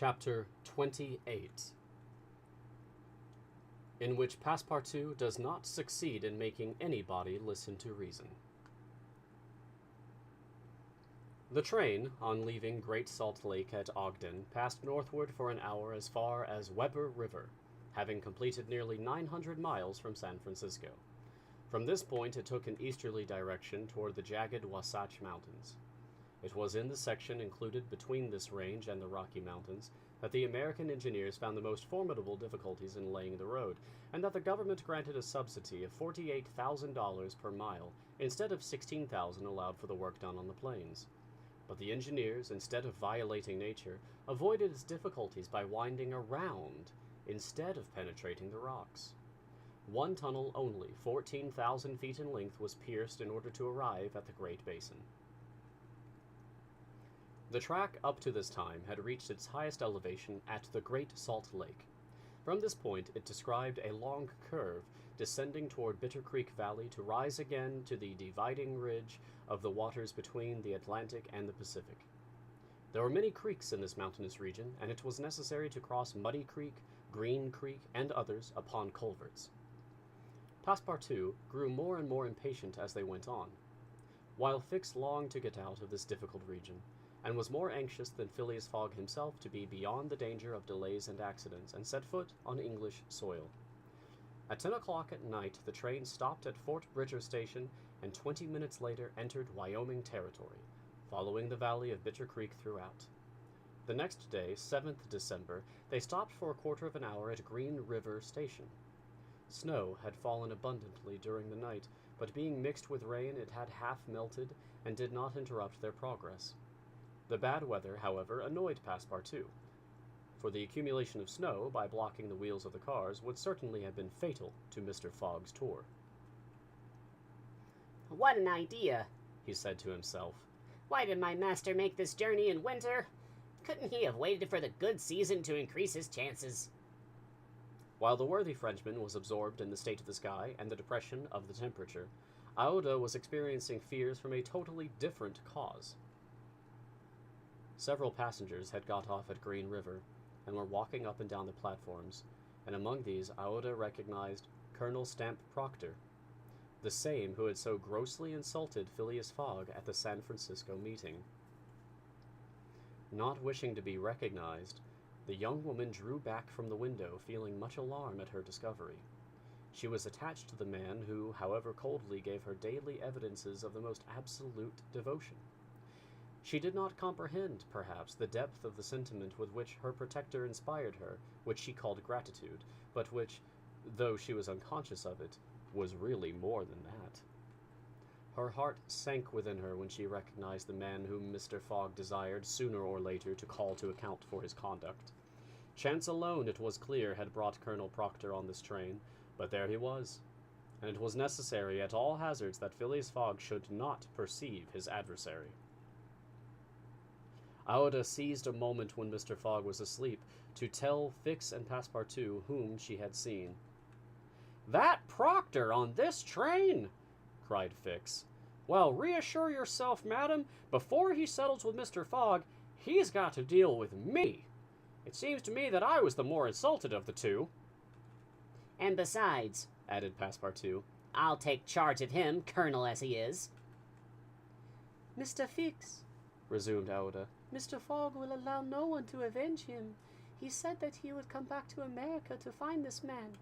Chapter 28, in which Passepartout does not succeed in making anybody listen to reason. The train, on leaving Great Salt Lake at Ogden, passed northward for an hour as far as Weber River, having completed nearly 900 miles from San Francisco. From this point it took an easterly direction toward the jagged Wasatch Mountains. It was in the section included between this range and the Rocky Mountains that the American engineers found the most formidable difficulties in laying the road, and that the government granted a subsidy of $48,000 per mile instead of $16,000 allowed for the work done on the plains. But the engineers, instead of violating nature, avoided its difficulties by winding around instead of penetrating the rocks. One tunnel only, 14,000 feet in length, was pierced in order to arrive at the Great Basin. The track up to this time had reached its highest elevation at the Great Salt Lake. From this point it described a long curve descending toward Bitter Creek Valley to rise again to the dividing ridge of the waters between the Atlantic and the Pacific. There were many creeks in this mountainous region, and it was necessary to cross Muddy Creek, Green Creek, and others upon culverts. Passepartout grew more and more impatient as they went on, while Fix longed to get out of this difficult region, and was more anxious than Phileas Fogg himself to be beyond the danger of delays and accidents, and set foot on English soil. At 10 o'clock at night the train stopped at Fort Bridger Station, and 20 minutes later entered Wyoming territory, following the valley of Bitter Creek throughout. The next day, 7th December, they stopped for a quarter of an hour at Green River Station. Snow had fallen abundantly during the night, but being mixed with rain it had half melted and did not interrupt their progress. The bad weather, however, annoyed Passepartout, for the accumulation of snow, by blocking the wheels of the cars, would certainly have been fatal to Mr. Fogg's tour. "What an idea," he said to himself. "Why did my master make this journey in winter? Couldn't he have waited for the good season to increase his chances?" While the worthy Frenchman was absorbed in the state of the sky and the depression of the temperature, Aouda was experiencing fears from a totally different cause. Several passengers had got off at Green River and were walking up and down the platforms, and among these Aouda recognized Colonel Stamp Proctor, the same who had so grossly insulted Phileas Fogg at the San Francisco meeting. Not wishing to be recognized, the young woman drew back from the window, feeling much alarm at her discovery. She was attached to the man who, however coldly, gave her daily evidences of the most absolute devotion. She did not comprehend, perhaps, the depth of the sentiment with which her protector inspired her, which she called gratitude, but which, though she was unconscious of it, was really more than that. Her heart sank within her when she recognized the man whom Mr. Fogg desired, sooner or later, to call to account for his conduct. Chance alone, it was clear, had brought Colonel Proctor on this train, but there he was, and it was necessary at all hazards that Phileas Fogg should not perceive his adversary. Aouda seized a moment when Mr. Fogg was asleep to tell Fix and Passepartout whom she had seen. "That Proctor on this train!" cried Fix. "Well, reassure yourself, madam. Before he settles with Mr. Fogg, he's got to deal with me. It seems to me that I was the more insulted of the two." "And besides," added Passepartout, "I'll take charge of him, colonel as he is." "Mr. Fix," resumed Aouda, "Mr. Fogg will allow no one to avenge him. He said that he would come back to America to find this man.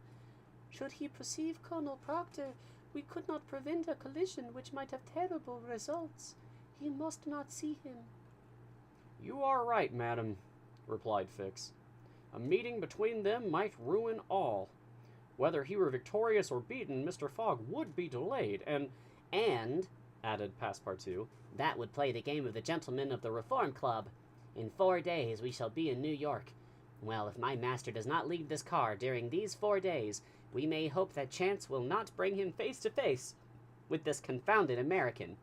Should he perceive Colonel Proctor, we could not prevent a collision which might have terrible results. He must not see him." "You are right, madam," replied Fix. "A meeting between them might ruin all. Whether he were victorious or beaten, Mr. Fogg would be delayed, and, added Passepartout, "that would play the game of the gentlemen of the Reform Club. In 4 days we shall be in New York. Well, if my master does not leave this car during these 4 days, we may hope that chance will not bring him face to face with this confounded American.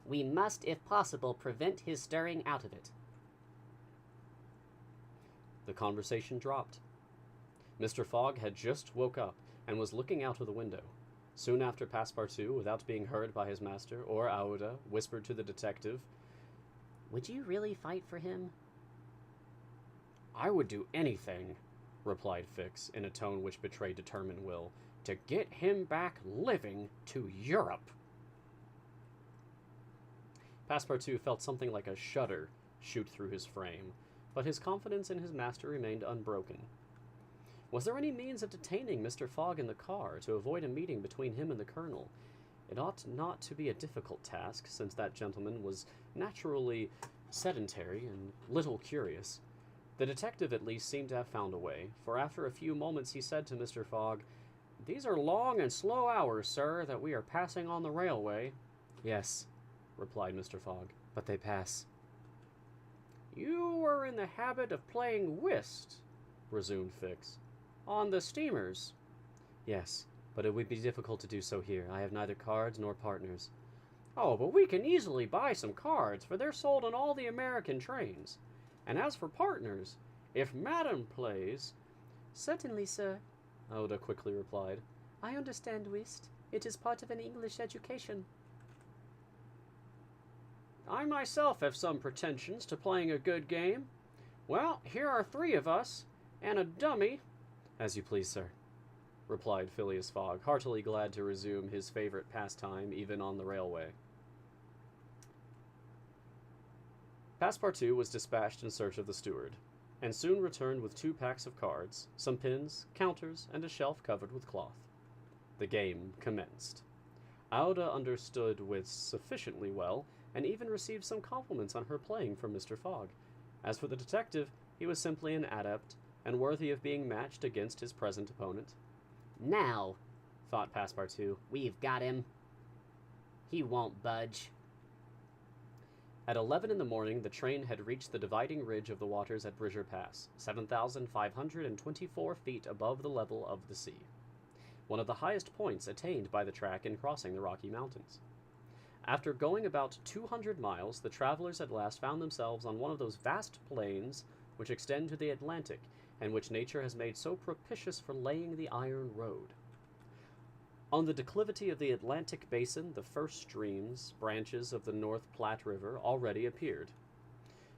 We must, if possible, prevent his stirring out of it." The conversation dropped. Mr. Fogg had just woke up and was looking out of the window. Soon after, Passepartout, without being heard by his master or Aouda, whispered to the detective, "Would you really fight for him?" I would do anything, replied Fix, in a tone which betrayed determined will, to get him back living to Europe. Passepartout felt something like a shudder shoot through his frame, but his confidence in his master remained unbroken. Was there any means of detaining Mr. Fogg in the car to avoid a meeting between him and the Colonel? It ought not to be a difficult task, since that gentleman was naturally sedentary and little curious. The detective at least seemed to have found a way, for after a few moments he said to Mr. Fogg, "These are long and slow hours, sir, that we are passing on the railway." "Yes," replied Mr. Fogg, "but they pass." "You were in the habit of playing whist," resumed Fix, "on the steamers." "Yes, but it would be difficult to do so here. I have neither cards nor partners." "Oh, but we can easily buy some cards, for they're sold on all the American trains. And as for partners, if Madam plays—" "Certainly, sir," Oda quickly replied. "I understand whist. It is part of an English education." "I myself have some pretensions to playing a good game. Well, here are 3 of us, and a dummy." "As you please, sir," replied Phileas Fogg, heartily glad to resume his favorite pastime even on the railway. Passepartout was dispatched in search of the steward, and soon returned with 2 packs of cards, some pins, counters, and a shelf covered with cloth. The game commenced. Aouda understood whist sufficiently well, and even received some compliments on her playing from Mr. Fogg. As for the detective, he was simply an adept, and worthy of being matched against his present opponent. Now, thought Passepartout, we've got him. He won't budge. At 11 in the morning, the train had reached the dividing ridge of the waters at Bridger Pass, 7,524 feet above the level of the sea, one of the highest points attained by the track in crossing the Rocky Mountains. After going about 200 miles, the travelers at last found themselves on one of those vast plains which extend to the Atlantic, and which nature has made so propitious for laying the iron road. On the declivity of the Atlantic basin, the first streams, branches of the North Platte River, already appeared.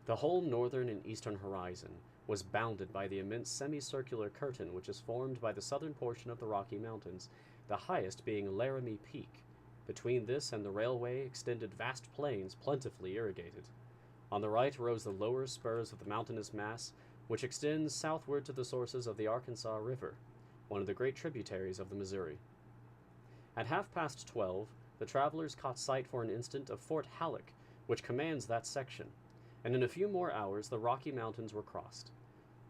The whole northern and eastern horizon was bounded by the immense semicircular curtain which is formed by the southern portion of the Rocky Mountains, the highest being Laramie Peak. Between this and the railway extended vast plains plentifully irrigated. On the right rose the lower spurs of the mountainous mass, which extends southward to the sources of the Arkansas River, one of the great tributaries of the Missouri. At 12:30, the travelers caught sight for an instant of Fort Halleck, which commands that section, and in a few more hours the Rocky Mountains were crossed.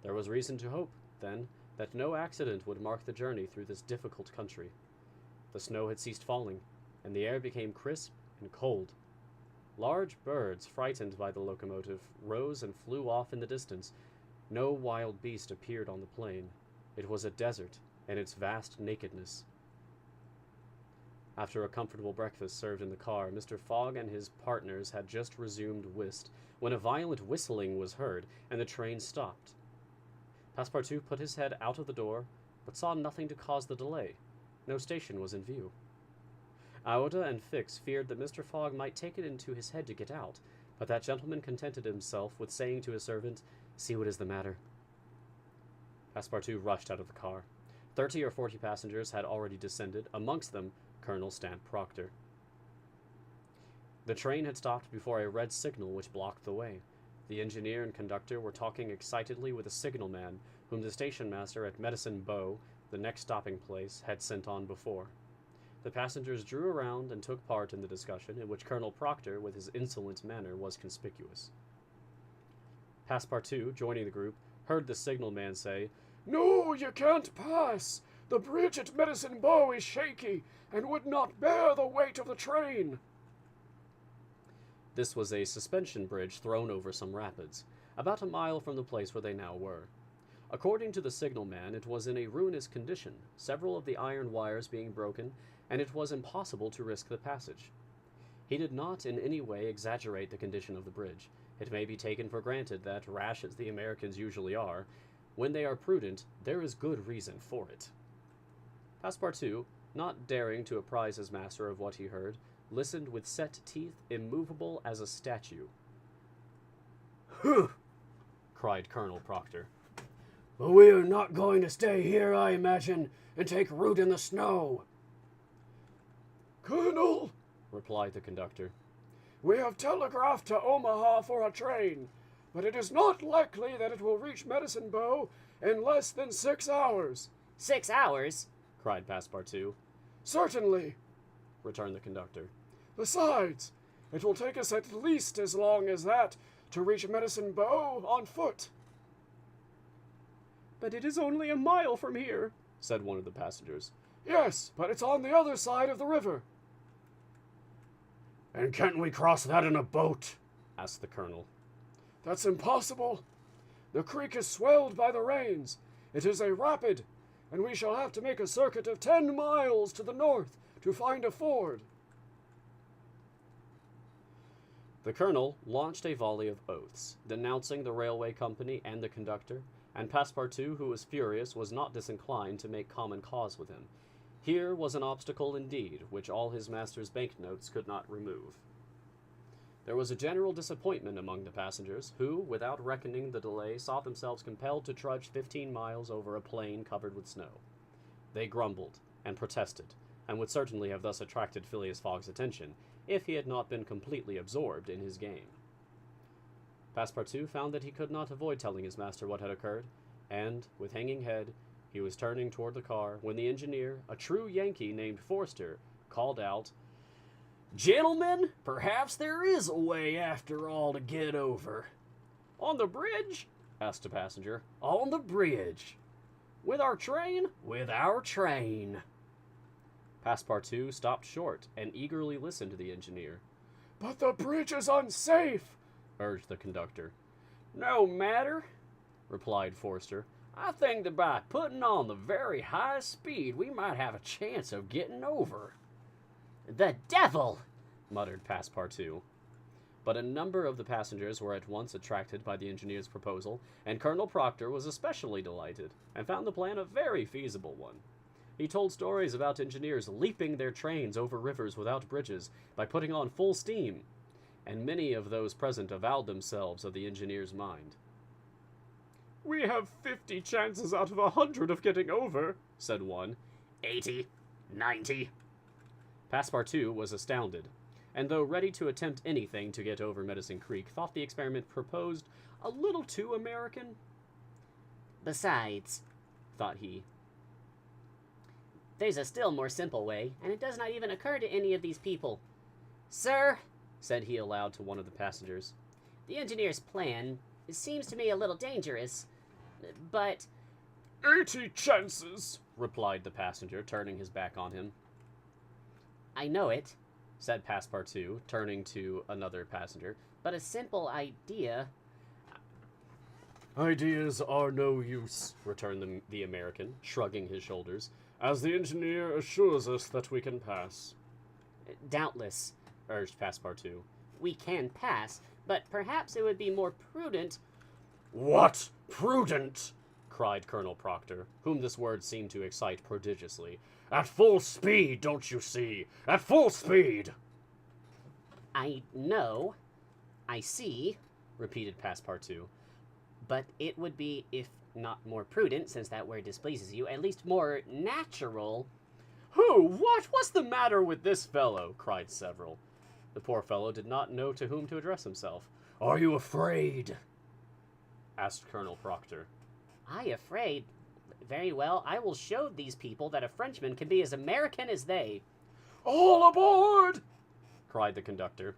There was reason to hope, then, that no accident would mark the journey through this difficult country. The snow had ceased falling, and the air became crisp and cold. Large birds, frightened by the locomotive, rose and flew off in the distance. No wild beast appeared on the plain. It was a desert in its vast nakedness. After a comfortable breakfast served in the car, Mr. Fogg and his partners had just resumed whist, when a violent whistling was heard, and the train stopped. Passepartout put his head out of the door, but saw nothing to cause the delay. No station was in view. Aouda and Fix feared that Mr. Fogg might take it into his head to get out, but that gentleman contented himself with saying to his servant, "See what is the matter." Passepartout rushed out of the car. 30 or 40 passengers had already descended, amongst them Colonel Stamp Proctor. The train had stopped before a red signal which blocked the way. The engineer and conductor were talking excitedly with a signalman, whom the station master at Medicine Bow, the next stopping place, had sent on before. The passengers drew around and took part in the discussion, in which Colonel Proctor, with his insolent manner, was conspicuous. Passepartout, joining the group, heard the signalman say, "No, you can't pass. The bridge at Medicine Bow is shaky, and would not bear the weight of the train." This was a suspension bridge thrown over some rapids, about a mile from the place where they now were. According to the signalman, it was in a ruinous condition, several of the iron wires being broken, and it was impossible to risk the passage. He did not in any way exaggerate the condition of the bridge. It may be taken for granted that, rash as the Americans usually are, when they are prudent, there is good reason for it. Passepartout, not daring to apprise his master of what he heard, listened with set teeth, immovable as a statue. "Huh!" cried Colonel Proctor. But we are not going to stay here, I imagine, and take root in the snow. Colonel, replied the conductor. we have telegraphed to Omaha for a train, but it is not likely that it will reach Medicine Bow in less than 6 hours. 6 hours? cried Passepartout. Certainly, returned the conductor. Besides, it will take us at least as long as that to reach Medicine Bow on foot. But it is only a mile from here, said one of the passengers. Yes, but it's on the other side of the river. And can't we cross that in a boat? asked the colonel. That's impossible. The creek is swelled by the rains. It is a rapid, and we shall have to make a circuit of 10 miles to the north to find a ford. The colonel launched a volley of oaths, denouncing the railway company and the conductor, and Passepartout, who was furious, was not disinclined to make common cause with him. Here was an obstacle indeed, which all his master's banknotes could not remove. There was a general disappointment among the passengers, who, without reckoning the delay, saw themselves compelled to trudge 15 miles over a plain covered with snow. They grumbled and protested, and would certainly have thus attracted Phileas Fogg's attention, if he had not been completely absorbed in his game. Passepartout found that he could not avoid telling his master what had occurred, and, with hanging head, he was turning toward the car when the engineer, a true Yankee named Forster, called out, "Gentlemen, perhaps there is a way after all to get over." "On the bridge?" asked a passenger. "On the bridge." "With our train?" "With our train." Passepartout stopped short and eagerly listened to the engineer. But the bridge is unsafe, urged the conductor. "No matter," replied Forster. "I think that by putting on the very highest speed, we might have a chance of getting over." The devil! muttered Passepartout. But a number of the passengers were at once attracted by the engineer's proposal, and Colonel Proctor was especially delighted, and found the plan a very feasible one. He told stories about engineers leaping their trains over rivers without bridges by putting on full steam, and many of those present avowed themselves of the engineer's mind. We have 50 chances out of 100 of getting over, said one. 80, 90. Passepartout was astounded, and though ready to attempt anything to get over Medicine Creek, thought the experiment proposed a little too American. Besides, thought he, there's a still more simple way, and it does not even occur to any of these people. Sir, said he aloud to one of the passengers, the engineer's plan seems to me a little dangerous, but 80 chances, replied the passenger, turning his back on him. I know it, said Passepartout, turning to another passenger, but a simple idea. Ideas are no use, returned the American, shrugging his shoulders, as the engineer assures us that we can pass. Doubtless, urged Passepartout. We can pass, but perhaps it would be more prudent. What? Prudent? cried Colonel Proctor, whom this word seemed to excite prodigiously. At full speed, don't you see? At full speed! I know, I see, repeated Passepartout, but it would be, if not more prudent, since that word displeases you, at least more natural. Who? What? What's the matter with this fellow? Cried several. The poor fellow did not know to whom to address himself. Are you afraid? Asked Colonel Proctor. I afraid? Very well, I will show these people that a Frenchman can be as American as they. All aboard! Cried the conductor.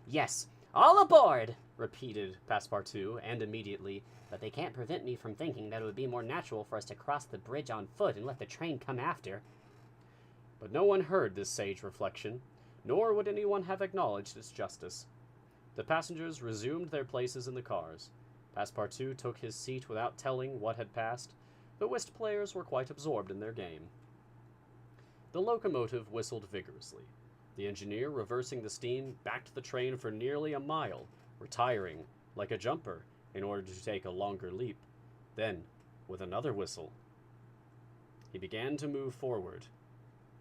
Yes, all aboard! Repeated Passepartout, and immediately, but they can't prevent me from thinking that it would be more natural for us to cross the bridge on foot and let the train come after. But no one heard this sage reflection, nor would anyone have acknowledged its justice. The passengers resumed their places in the cars. Passepartout took his seat without telling what had passed. The whist players were quite absorbed in their game. The locomotive whistled vigorously. The engineer, reversing the steam, backed the train for nearly a mile, retiring, like a jumper, in order to take a longer leap. Then, with another whistle, he began to move forward.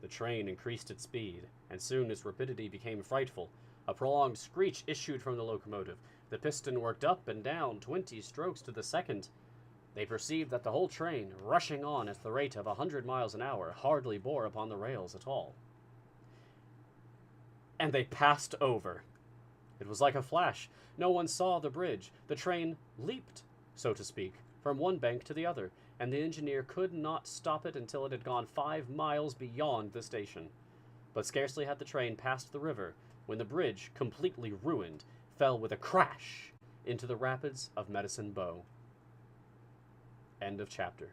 The train increased its speed, and soon its rapidity became frightful. A prolonged screech issued from the locomotive. The piston worked up and down 20 strokes to the second. They perceived that the whole train, rushing on at the rate of 100 miles an hour, hardly bore upon the rails at all. And they passed over. It was like a flash. No one saw the bridge. The train leaped, so to speak, from one bank to the other, and the engineer could not stop it until it had gone 5 miles beyond the station. But scarcely had the train passed the river when the bridge, completely ruined, fell with a crash into the rapids of Medicine Bow. End of chapter.